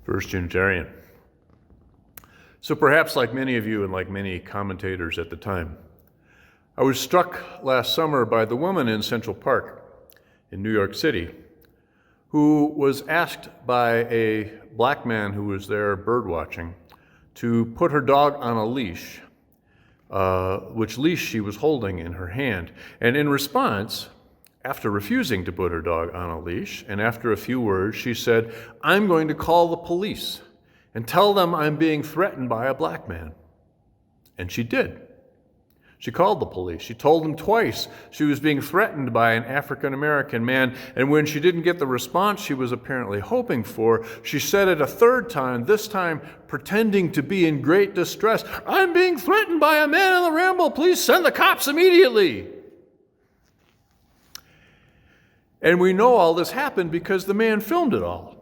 First Unitarian. So perhaps like many of you and like many commentators at the time, I was struck last summer by the woman in Central Park in New York City who was asked by a black man who was there bird watching to put her dog on a leash, which leash she was holding in her hand. And in response, after refusing to put her dog on a leash, and after a few words, she said, "I'm going to call the police and tell them I'm being threatened by a black man." And she did. She called the police. She told them twice she was being threatened by an African-American man, and when she didn't get the response she was apparently hoping for, she said it a third time, this time pretending to be in great distress. "I'm being threatened by a man in the ramble. Please send the cops immediately." And we know all this happened because the man filmed it all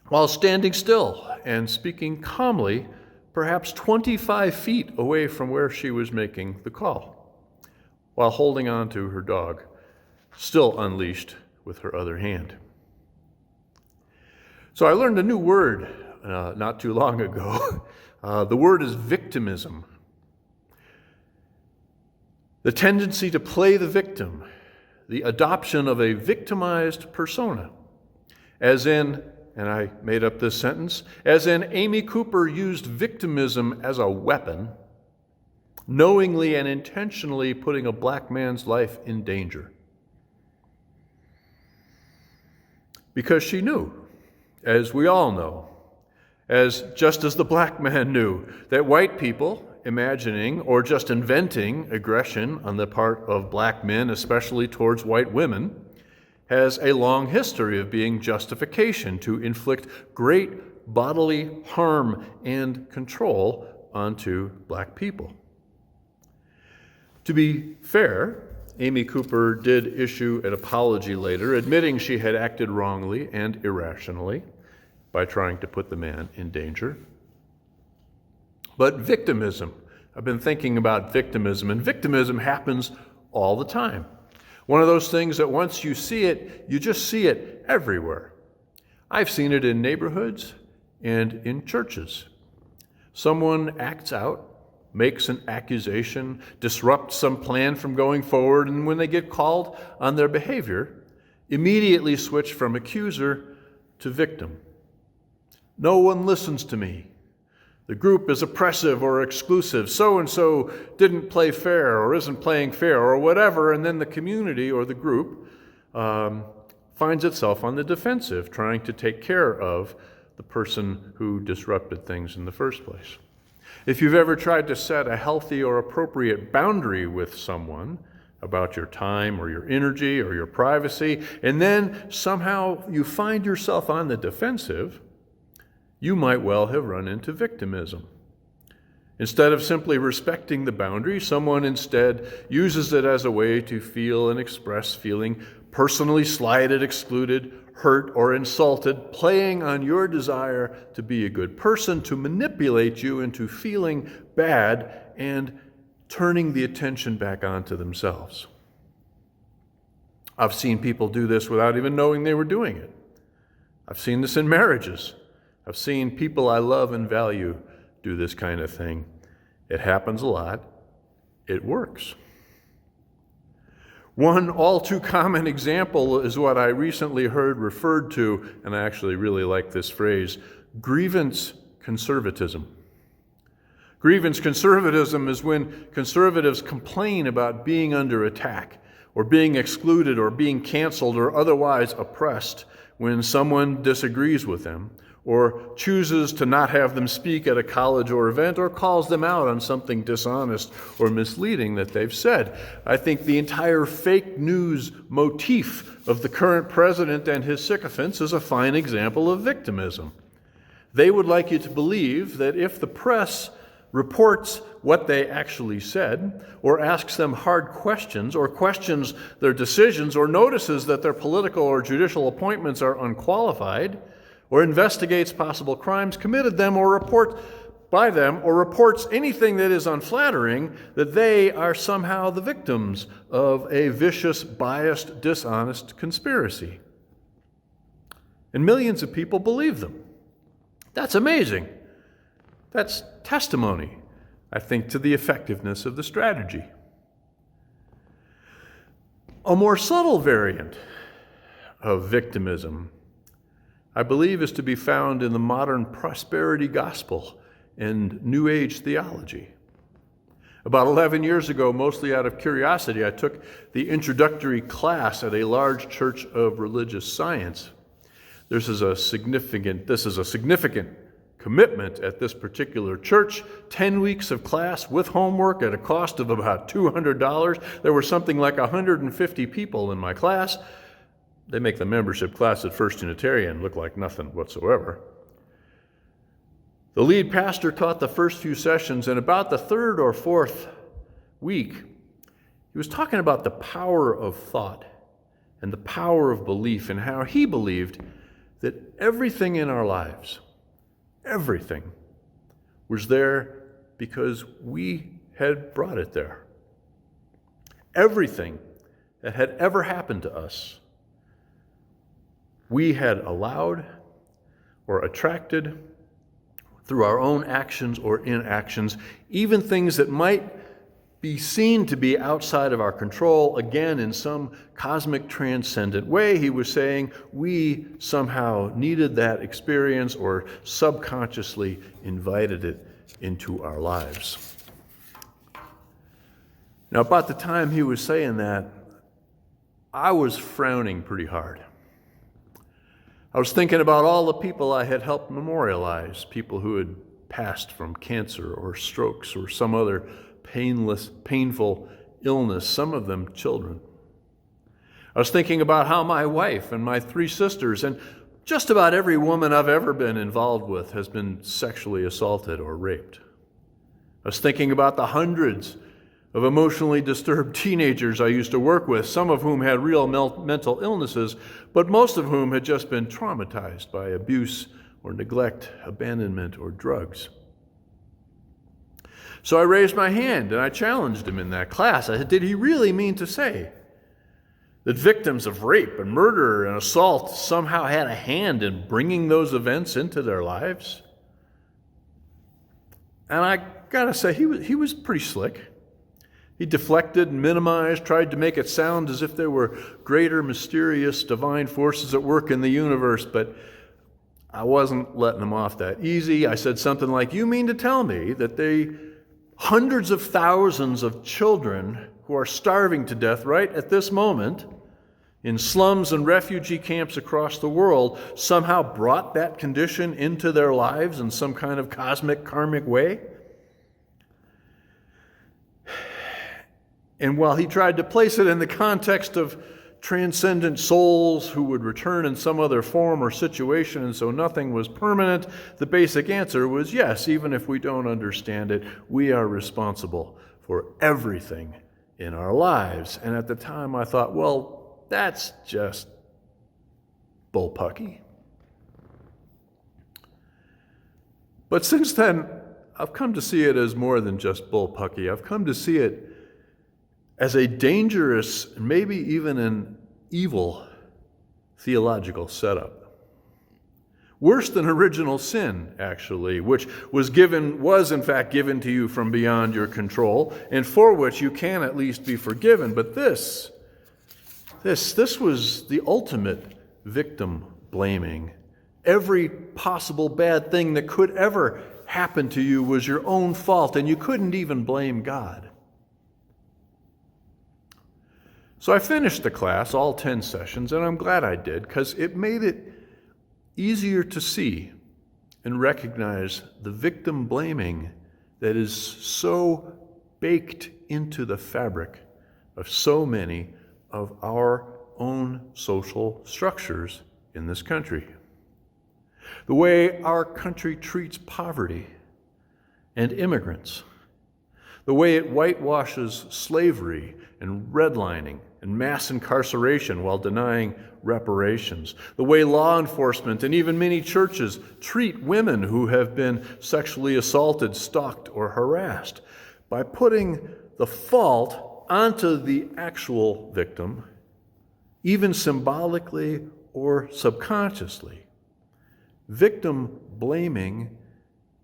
while standing still and speaking calmly, perhaps 25 feet away from where she was making the call, while holding on to her dog, still unleashed with her other hand. So I learned a new word not too long ago. The word is victimism. The tendency to play the victim, the adoption of a victimized persona, as in, and I made up this sentence, as in Amy Cooper used victimism as a weapon, knowingly and intentionally putting a black man's life in danger. Because she knew, as we all know, just as the black man knew, that white people imagining or just inventing aggression on the part of black men, especially towards white women, has a long history of being justification to inflict great bodily harm and control onto black people. To be fair, Amy Cooper did issue an apology later, admitting she had acted wrongly and irrationally by trying to put the man in danger. But victimism, I've been thinking about victimism, and victimism happens all the time. One of those things that once you see it, you just see it everywhere. I've seen it in neighborhoods and in churches. Someone acts out, makes an accusation, disrupts some plan from going forward, and when they get called on their behavior, immediately switch from accuser to victim. "No one listens to me. The group is oppressive or exclusive. So-and-so didn't play fair or isn't playing fair or whatever," and then the community or the group finds itself on the defensive, trying to take care of the person who disrupted things in the first place. If you've ever tried to set a healthy or appropriate boundary with someone about your time or your energy or your privacy, and then somehow you find yourself on the defensive, you might well have run into victimism. Instead of simply respecting the boundary, someone instead uses it as a way to feel and express feeling personally slighted, excluded, hurt, or insulted, playing on your desire to be a good person, to manipulate you into feeling bad and turning the attention back onto themselves. I've seen people do this without even knowing they were doing it. I've seen this in marriages. I've seen people I love and value do this kind of thing. It happens a lot. It works. One all too common example is what I recently heard referred to, and I actually really like this phrase, grievance conservatism. Grievance conservatism is when conservatives complain about being under attack or being excluded or being canceled or otherwise oppressed when someone disagrees with them, or chooses to not have them speak at a college or event, or calls them out on something dishonest or misleading that they've said. I think the entire fake news motif of the current president and his sycophants is a fine example of victimism. They would like you to believe that if the press reports what they actually said, or asks them hard questions, or questions their decisions, or notices that their political or judicial appointments are unqualified, or investigates possible crimes committed them or report by them, or reports anything that is unflattering, that they are somehow the victims of a vicious, biased, dishonest conspiracy. And millions of people believe them. That's amazing. That's testimony, I think, to the effectiveness of the strategy. A more subtle variant of victimism, I believe, is to be found in the modern prosperity gospel and New Age theology. About 11 years ago, mostly out of curiosity, I took the introductory class at a large church of religious science. This is a significant commitment at this particular church. 10 weeks of class with homework at a cost of about $200. There were something like 150 people in my class. They make the membership class at First Unitarian look like nothing whatsoever. The lead pastor taught the first few sessions, and about the third or fourth week, he was talking about the power of thought and the power of belief, and how he believed that everything in our lives, everything, was there because we had brought it there. Everything that had ever happened to us, we had allowed or attracted through our own actions or inactions, even things that might be seen to be outside of our control, again, in some cosmic transcendent way. He was saying we somehow needed that experience or subconsciously invited it into our lives. Now, about the time he was saying that, I was frowning pretty hard. I was thinking about all the people I had helped memorialize, people who had passed from cancer or strokes or some other painful illness, some of them children. I was thinking about how my wife and my 3 sisters and just about every woman I've ever been involved with has been sexually assaulted or raped. I was thinking about the hundreds of emotionally disturbed teenagers I used to work with, some of whom had real mental illnesses, but most of whom had just been traumatized by abuse or neglect, abandonment, or drugs. So I raised my hand and I challenged him in that class. I said, did he really mean to say that victims of rape and murder and assault somehow had a hand in bringing those events into their lives? And I gotta say, he was pretty slick. He deflected and minimized, tried to make it sound as if there were greater, mysterious, divine forces at work in the universe, but I wasn't letting him off that easy. I said something like, you mean to tell me that hundreds of thousands of children who are starving to death right at this moment in slums and refugee camps across the world somehow brought that condition into their lives in some kind of cosmic, karmic way? And while he tried to place it in the context of transcendent souls who would return in some other form or situation, and so nothing was permanent, the basic answer was yes, even if we don't understand it, we are responsible for everything in our lives. And at the time I thought, well, that's just bullpucky. But since then, I've come to see it as more than just bullpucky. I've come to see it as a dangerous, maybe even an evil theological setup. Worse than original sin, actually, which was in fact given to you from beyond your control, and for which you can at least be forgiven. But this was the ultimate victim blaming. Every possible bad thing that could ever happen to you was your own fault, and you couldn't even blame God. So I finished the class, all 10 sessions, and I'm glad I did, because it made it easier to see and recognize the victim blaming that is so baked into the fabric of so many of our own social structures in this country. The way our country treats poverty and immigrants, the way it whitewashes slavery and redlining and mass incarceration while denying reparations, the way law enforcement and even many churches treat women who have been sexually assaulted, stalked, or harassed by putting the fault onto the actual victim, even symbolically or subconsciously, victim blaming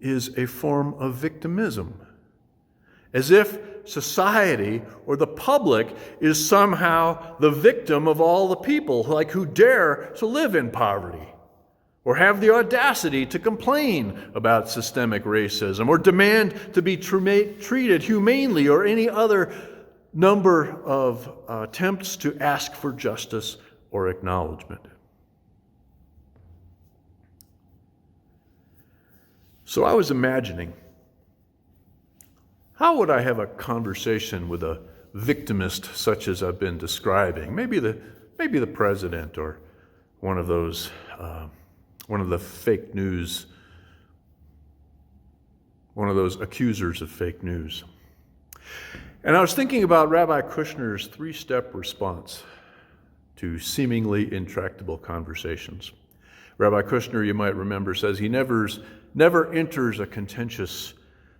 is a form of victimism, as if society or the public is somehow the victim of all the people who dare to live in poverty, or have the audacity to complain about systemic racism, or demand to be treated humanely, or any other number of attempts to ask for justice or acknowledgement. So I was imagining, how would I have a conversation with a victimist such as I've been describing? Maybe the president, or one of the fake news, one of those accusers of fake news. And I was thinking about Rabbi Kushner's 3-step response to seemingly intractable conversations. Rabbi Kushner, you might remember, says he never enters a contentious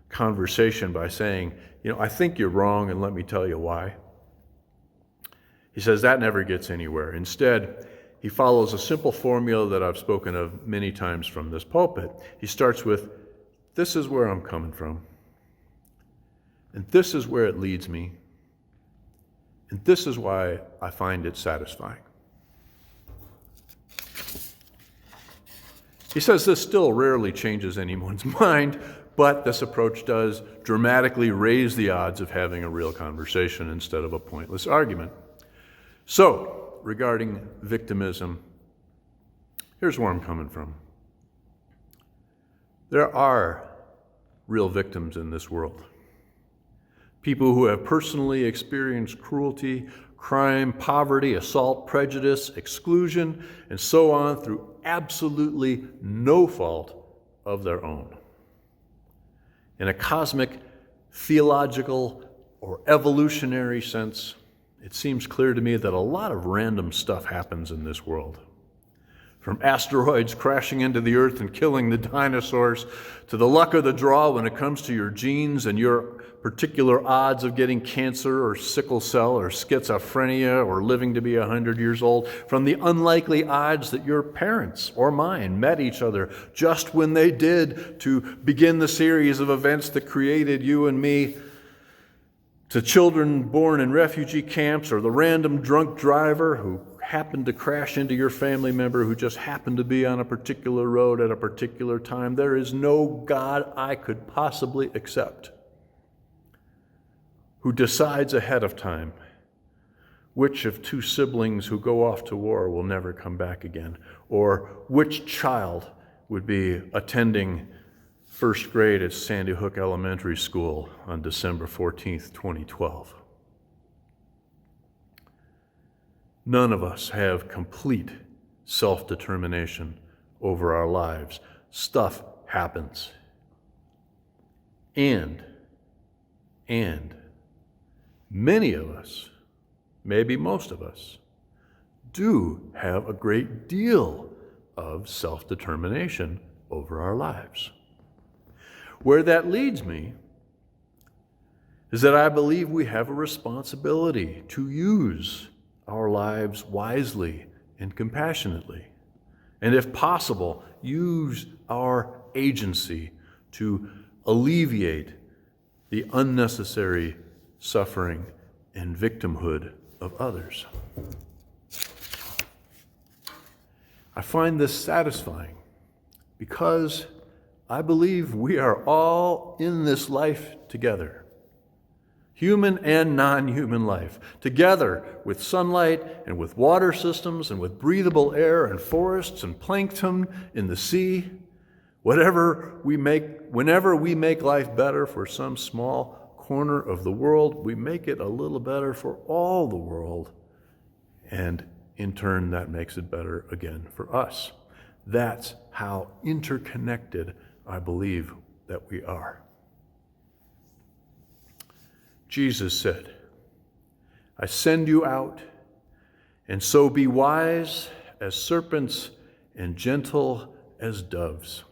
conversation by saying, I think you're wrong and let me tell you why. He says that never gets anywhere. Instead, he follows a simple formula that I've spoken of many times from this pulpit. He starts with, this is where I'm coming from, and this is where it leads me, and this is why I find it satisfying. He says this still rarely changes anyone's mind, but this approach does dramatically raise the odds of having a real conversation instead of a pointless argument. So, regarding victimism, here's where I'm coming from. There are real victims in this world. People who have personally experienced cruelty, crime, poverty, assault, prejudice, exclusion, and so on through absolutely no fault of their own. In a cosmic, theological, or evolutionary sense, it seems clear to me that a lot of random stuff happens in this world. From asteroids crashing into the earth and killing the dinosaurs, to the luck of the draw when it comes to your genes and your particular odds of getting cancer or sickle cell or schizophrenia or living to be 100 years old, from the unlikely odds that your parents or mine met each other just when they did to begin the series of events that created you and me, to children born in refugee camps, or the random drunk driver who happened to crash into your family member who just happened to be on a particular road at a particular time. There is no God I could possibly accept who decides ahead of time which of two siblings who go off to war will never come back again, or which child would be attending first grade at Sandy Hook Elementary School on December 14th, 2012. None of us have complete self-determination over our lives. Stuff happens. And many of us, maybe most of us, do have a great deal of self-determination over our lives. Where that leads me is that I believe we have a responsibility to use our lives wisely and compassionately, and if possible, use our agency to alleviate the unnecessary suffering and victimhood of others. I find this satisfying because I believe we are all in this life together. Human and non-human life, together with sunlight and with water systems and with breathable air and forests and plankton in the sea. Whenever we make life better for some small corner of the world, we make it a little better for all the world. And in turn, that makes it better again for us. That's how interconnected I believe that we are. Jesus said, I send you out, and so be wise as serpents and gentle as doves.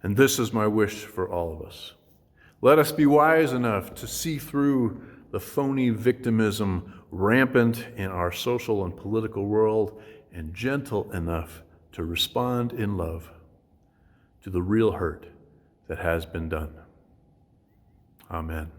And this is my wish for all of us. Let us be wise enough to see through the phony victimism rampant in our social and political world, and gentle enough to respond in love to the real hurt that has been done. Amen.